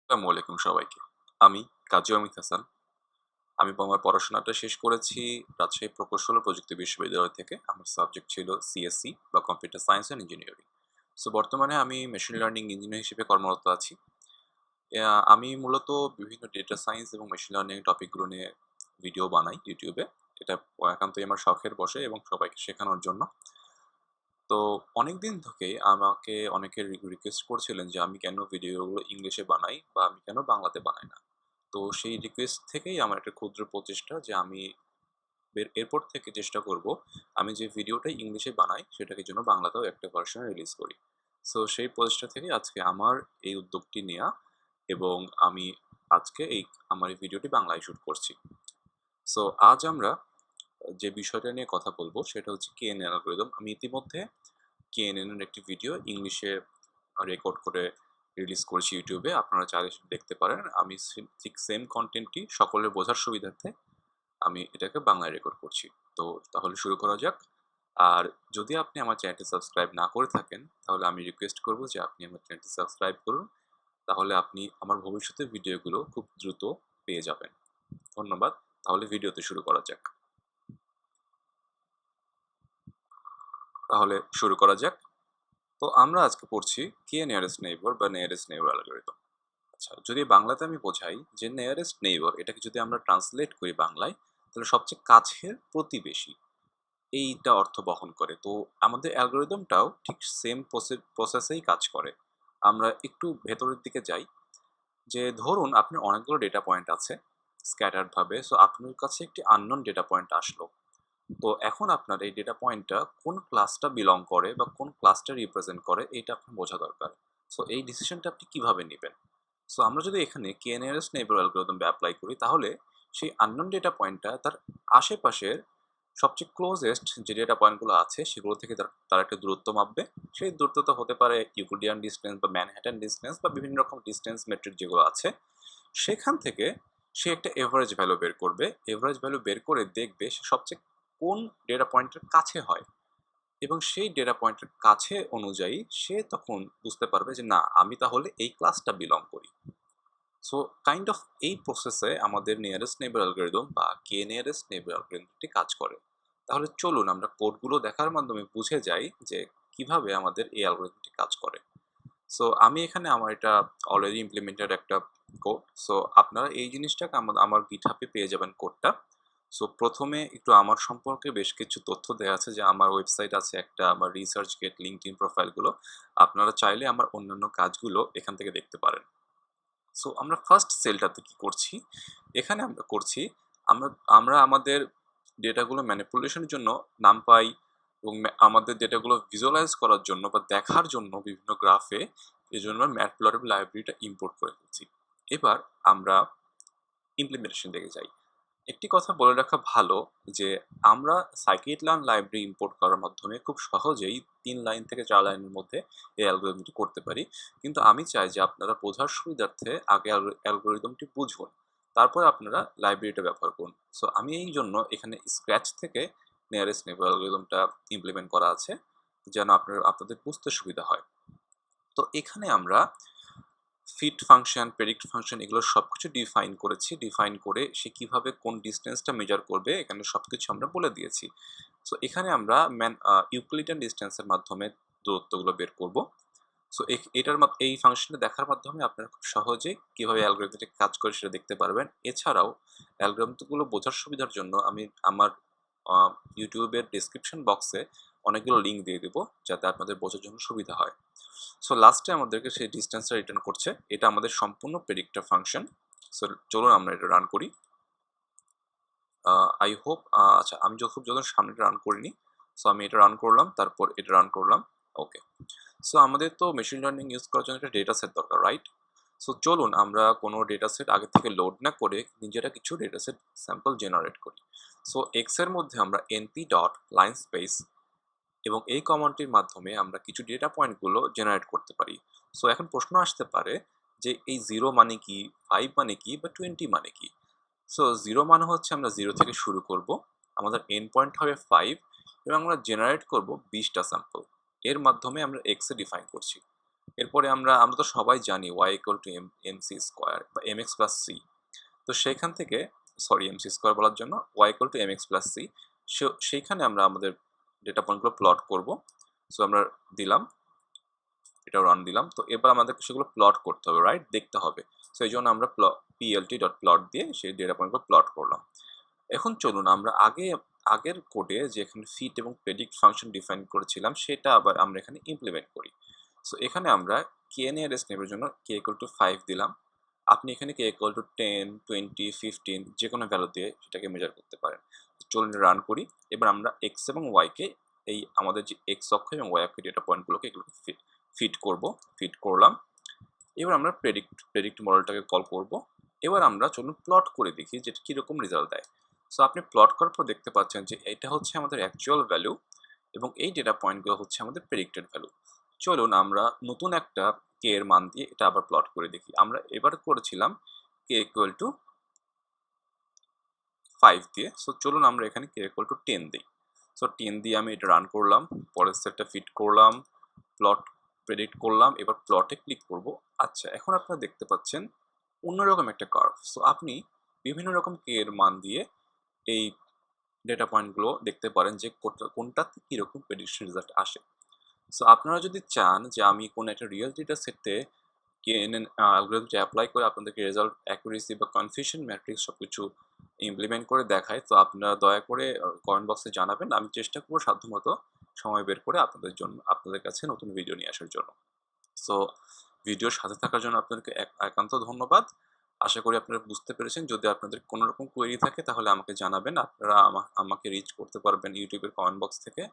আসসালামু আলাইকুম সবাইকে। আমি কাজী অমিত হাসান। আমি আমার পড়াশোনাটা শেষ করেছি রাজশাহী প্রকৌশল ও প্রযুক্তি বিশ্ববিদ্যালয় থেকে। আমার সাবজেক্ট ছিল সিএসসি বা computer science and engineering. So বর্তমানে আমি মেশিন লার্নিং ইঞ্জিনিয়ার হিসেবে কর্মরত আছি। আমি মূলত বিভিন্ন ডেটা সায়েন্স এবং মেশিন লার্নিং টপিকগুলো নিয়ে ভিডিও বানাই YouTube এ। এটা একান্তই আমার শখের বশে এবং সবাইকে শেখানোর জন্য। তো অনেকদিন থেকেই আমাকে অনেকে রিকোয়েস্ট করছিলেন যে আমি কেন ভিডিওগুলো ইংলিশে বানাই বা আমি কেন বাংলাতে বানাই না। তো সেই রিকোয়েস্ট থেকেই আমার একটা ক্ষুদ্র প্রচেষ্টা যে আমি এরপর থেকে চেষ্টা করব আমি যে ভিডিওটা ইংলিশে বানাই সেটাকে যেন বাংলাতেও একটা ভার্সন রিলিজ করি। সো সেই প্রচেষ্টা থেকে আজকে আমার এই উদ্যোগটি নেওয়া এবং আমি আজকে আমার এই ভিডিওটি বাংলায় শুট করছি। সো আজ আমরা যে বিষয়টা নিয়ে কথা বলবো সেটা হচ্ছে কেএনএন অ্যালগরিদম। আমি ইতিমধ্যে kNN এর একটি ভিডিও ইংলিশে রেকর্ড করে রিলিজ করেছি ইউটিউবে। আপনারা চাইলে সেটা দেখতে পারেন। আমি ঠিক সেম কন্টেন্টটি সকলের বোঝার সুবিধার্থে আমি এটাকে বাংলায় রেকর্ড করছি। তো তাহলে শুরু করা যাক। আর যদি আপনি আমার চ্যানেলটি সাবস্ক্রাইব না করে থাকেন তাহলে আমি রিকোয়েস্ট করব যে আপনি আমার চ্যানেলটি সাবস্ক্রাইব করুন। তাহলে আপনি আমার ভবিষ্যতের ভিডিওগুলো খুব দ্রুত পেয়ে যাবেন। ধন্যবাদ। তাহলে ভিডিওতে শুরু করা যাক। তাহলে শুরু করা যাক। তো আমরা আজকে পড়ছি কে নিয়ারেস্ট নেইবার বা নিয়ারেস্ট নেইবার অ্যালগরিদম। আচ্ছা, যদি বাংলাতে আমি বোঝাই যে নিয়ারেস্ট নেইবার, এটাকে যদি আমরা ট্রান্সলেট করি বাংলায়, তাহলে সবচেয়ে কাছের প্রতিবেশী এইটা অর্থ বহন করে। তো আমাদের অ্যালগরিদমটাও ঠিক সেম প্রসেসেই কাজ করে। আমরা একটু ভেতরের দিকে যাই। যে ধরুন আপনার অনেকগুলো ডেটা পয়েন্ট আছে স্ক্যাটার্ড ভাবে। সো আপনার কাছে একটি আননোন ডেটা পয়েন্ট আসলো। তো এখন আপনার এই ডেটা পয়েন্টটা কোন ক্লাসটা বিলং করে বা কোন ক্লাসটা রিপ্রেজেন্ট করে এটা আপনার বোঝা দরকার। সো এই ডিসিশনটা আপনি কিভাবে নেবেন? সো আমরা যদি এখানে kNN নেইবার অ্যালগরিদম অ্যাপ্লাই করি তাহলে সেই আননোন ডেটা পয়েন্টটা তার আশেপাশের সবচেয়ে ক্লোজেস্ট যে ডেটা পয়েন্টগুলো আছে সেগুলো থেকে তার একটা দূরত্ব মাপবে। সেই দূরত্বটা হতে পারে ইউক্লিডিয়ান ডিস্টেন্স বা ম্যানহাটন ডিস্টেন্স বা বিভিন্ন রকম ডিস্টেন্স মেট্রিক যেগুলো আছে। সেখান থেকে সে একটা এভারেজ ভ্যালু বের করবে। এভারেজ ভ্যালু বের করে দেখবে সে সবচেয়ে কোন ডেটা পয়েন্টের কাছে হয় এবং সেই ডেটা পয়েন্টের কাছে অনুযায়ী সে তখন বুঝতে পারবে যে না আমি তাহলে এই ক্লাসটা বিলং করি। সো কাইন্ড অফ এই প্রসেসে আমাদের নিয়ারেস্ট নেইবার অ্যালগরিদম বা কে নিয়ারেস্ট নেইবার অ্যালগরিদমটি কাজ করে। তাহলে চলুন আমরা কোডগুলো দেখার মাধ্যমে বুঝে যাই যে কিভাবে আমাদের এই অ্যালগরিদমটি কাজ করে। সো আমি এখানে আমার এটা অলরেডি ইমপ্লিমেন্টেড একটা কোড। সো আপনারা এই জিনিসটাকে আমার গিটহাবে পেয়ে যাবেন কোডটা। সো প্রথমে একটু আমার সম্পর্কে বেশ কিছু তথ্য দেওয়া আছে যে আমার ওয়েবসাইট আছে একটা, আমার রিসার্চ গেট, লিঙ্কডইন প্রোফাইলগুলো। আপনারা চাইলে আমার অন্যান্য কাজগুলো এখান থেকে দেখতে পারেন। সো আমরা ফার্স্ট সেলটাতে কি করছি, এখানে আমরা করছি আমরা আমরা আমাদের ডেটাগুলো ম্যানিপুলেশনের জন্য নামপাই এবং আমাদের ডেটাগুলো ভিজুয়ালাইজ করার জন্য বা দেখার জন্য বিভিন্ন গ্রাফে এই জন্য আমরা ম্যাটপ্লটলিব লাইব্রেরিটা ইম্পোর্ট করে ফেলছি। এবার আমরা ইমপ্লিমেন্টেশন দিকে যাই। একটি কথা বলে রাখা ভালো যে আমরা scikit-learn লাইব্রেরি ইম্পোর্ট করার মাধ্যমে খুব সহজেই ৩ লাইন থেকে ৪ লাইনের মধ্যে এই অ্যালগরিদমটি করতে পারি। কিন্তু আমি চাই যে আপনারা বোঝার সুবিধার্থে আগে অ্যালগরিদমটি বুঝুন, তারপর আপনারা লাইব্রেরিটা ব্যবহার করুন। সো আমি এই জন্য এখানে স্ক্র্যাচ থেকে নিয়ারেস্ট নেইবার অ্যালগরিদমটা ইমপ্লিমেন্ট করা আছে যেন আপনাদের বুঝতে সুবিধা হয়। তো এখানে আমরা ফিট ফাংশন, প্রেডিক্ট ফাংশন এগুলো সবকিছু ডিফাইন করেছি। ডিফাইন করে সে কিভাবে কোন ডিস্টেন্সটা মেজার করবে এখানে সবকিছু আমরা বলে দিয়েছি। সো এখানে আমরা ইউক্লিডিয়ান ডিস্টেন্সের মাধ্যমে দূরত্বগুলো বের করব। সো এই ফাংশনটা দেখার মাধ্যমে আপনারা খুব সহজেই কিভাবে অ্যালগরিদমটি কাজ করে সেটা দেখতে পারবেন। এছাড়াও অ্যালগরিদমগুলো বোঝার সুবিধার জন্য আমি আমার ইউটিউবের ডিসক্রিপশন বক্সে অনেকগুলো লিঙ্ক দিয়ে দেবো যাতে আপনাদের বোঝার জন্য সুবিধা হয়। সো লাস্টে আমাদেরকে সেই ডিস্টেন্সটা রিটার্ন করছে। এটা আমাদের সম্পূর্ণ প্রেডিক্টর ফাংশন। সো চলুন আমরা এটা রান করি। আই হোপ আচ্ছা আমি যখন সামনেটা রান করিনি। সো আমি এটা রান করলাম, তারপর এটা রান করলাম। ওকে। সো আমাদের তো মেশিন লার্নিং ইউজ করার জন্য একটা ডেটা সেট দরকার, রাইট? সো চলুন আমরা কোনো ডেটা সেট আগে থেকে লোড না করে নিজেরা কিছু ডেটা সেট স্যাম্পল জেনারেট করি। সো এক্স এর মধ্যে আমরা np ডট লাইন স্পেস এবং এই কমান্ডটির মাধ্যমে আমরা কিছু ডেটা পয়েন্টগুলো জেনারেট করতে পারি। সো এখন প্রশ্ন আসতে পারে যে এই 0 মানে কি, 5 মানে কি বা 20 মানে কি? সো 0 মানে হচ্ছে আমরা 0 থেকে শুরু করব, আমাদের এন্ড পয়েন্ট হবে 5 এবং আমরা জেনারেট করব 20টা স্যাম্পল। এর মাধ্যমে আমরা এক্স এ ডিফাইন করছি। এরপরে আমরা তো সবাই জানি y equal to MC square বা mx প্লাস সি। তো সেখান থেকে সরি এমসি স্কোয়ার বলার জন্য y equal to mx plus C, সেইখানে আমরা আমাদের ডেটা পয়েন্টগুলো প্লট করব। সো আমরা দিলাম, এটা রান দিলাম। তো এবার আমাদেরকে সেগুলো প্লট করতে হবে, রাইট, দেখতে হবে। সো এই জন্য আমরা plt ডট প্লট দিয়ে সেই ডেটা পয়েন্টগুলো প্লট করলাম। এখন চলুন আমরা আগের কোডে যে এখানে ফিট এবং প্রেডিক্ট ফাংশন ডিফাইন করেছিলাম সেটা আবার আমরা এখানে ইমপ্লিমেন্ট করি। সো এখানে আমরা kNN নেবের জন্য k ইকুয়াল টু 5 দিলাম। আপনি এখানে k ইকুয়াল টু 10, 20, 15 যে কোনো ভ্যালু দিয়ে সেটাকে মেজার করতে পারেন। চলুন রান করি। এবার আমরা x এবং y কে, এই আমাদের যে x অক্ষ এবং y অক্ষ ডেটা পয়েন্টগুলোকে এগুলোকে ফিট করব। ফিট করলাম। এবার আমরা প্রেডিক্ট মডেলটাকে কল করব। এবার আমরা চলুন প্লট করে দেখি যে কীরকম রেজাল্ট দেয়। সো আপনি প্লট করার পর দেখতে পাচ্ছেন যে এটা হচ্ছে আমাদের অ্যাকচুয়াল ভ্যালু এবং এই ডেটা পয়েন্টগুলো হচ্ছে আমাদের প্রেডিক্টেড ভ্যালু। চলুন আমরা নতুন একটা কে এর মান দিয়ে এটা আবার প্লট করে দেখি। আমরা এবার করেছিলাম কে ইকুয়াল টু 5 দিয়ে। সো চলুন আমরা এখানে কে ইকুয়াল টু 10 দিই। সো 10 দিয়ে আমি এটা রান করলাম, পরের সেটটা ফিট করলাম, প্লট প্রেডিক্ট করলাম, এবার প্লটে ক্লিক করব। আচ্ছা, এখন আপনারা দেখতে পাচ্ছেন অন্যরকম একটা কার্ভ। সো আপনি বিভিন্ন রকম কে এর মান দিয়ে এই ডেটা পয়েন্টগুলো দেখতে পারেন যে কোনটাতে কীরকম প্রেডিকশন রেজাল্ট আসে। সো আপনারা যদি চান যে আমি কোনো একটা রিয়েল ডেটা সেটে kNN অ্যালগরিদমটা অ্যাপ্লাই করে আপনাদেরকে রেজাল্ট অ্যাকুরেসি বা কনফিউশন ম্যাট্রিক্স সবকিছু ইমপ্লিমেন্ট করে দেখায়, তো আপনারা দয়া করে কমেন্ট বক্সে জানাবেন। আমি চেষ্টা করবো সাধ্যমতো সময় বের করে আপনাদের কাছে নতুন ভিডিও নিয়ে আসার জন্য। সো ভিডিওর সাথে থাকার জন্য আপনাদেরকে একান্ত ধন্যবাদ। আশা করি আপনারা বুঝতে পেরেছেন। যদি আপনাদের কোনো রকম কোয়েরি থাকে তাহলে আমাকে জানাবেন। আপনারা আমাকে রিচ করতে পারবেন ইউটিউবের কমেন্ট বক্স থেকে।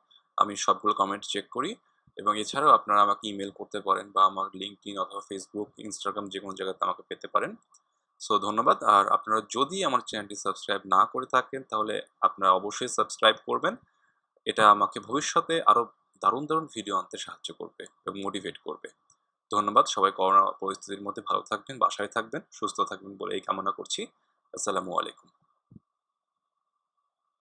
আমি সবগুলো কমেন্ট চেক করি এবং এছাড়াও আপনারা আমাকে ইমেল করতে পারেন বা আমার লিঙ্কডইন অথবা ফেসবুক, ইনস্টাগ্রাম যে কোনো জায়গাতে আমাকে পেতে পারেন। সো ধন্যবাদ। আর আপনারা যদি আমার চ্যানেলটি সাবস্ক্রাইব না করে থাকেন তাহলে আপনারা অবশ্যই সাবস্ক্রাইব করবেন। এটা আমাকে ভবিষ্যতে আরও দারুণ দারুণ ভিডিও আনতে সাহায্য করবে এবং মোটিভেট করবে। ধন্যবাদ। সবাই করোনা পরিস্থিতির মধ্যে ভালো থাকবেন, বাসায় থাকবেন, সুস্থ থাকবেন বলে এই কামনা করছি। আসসালামু আলাইকুম।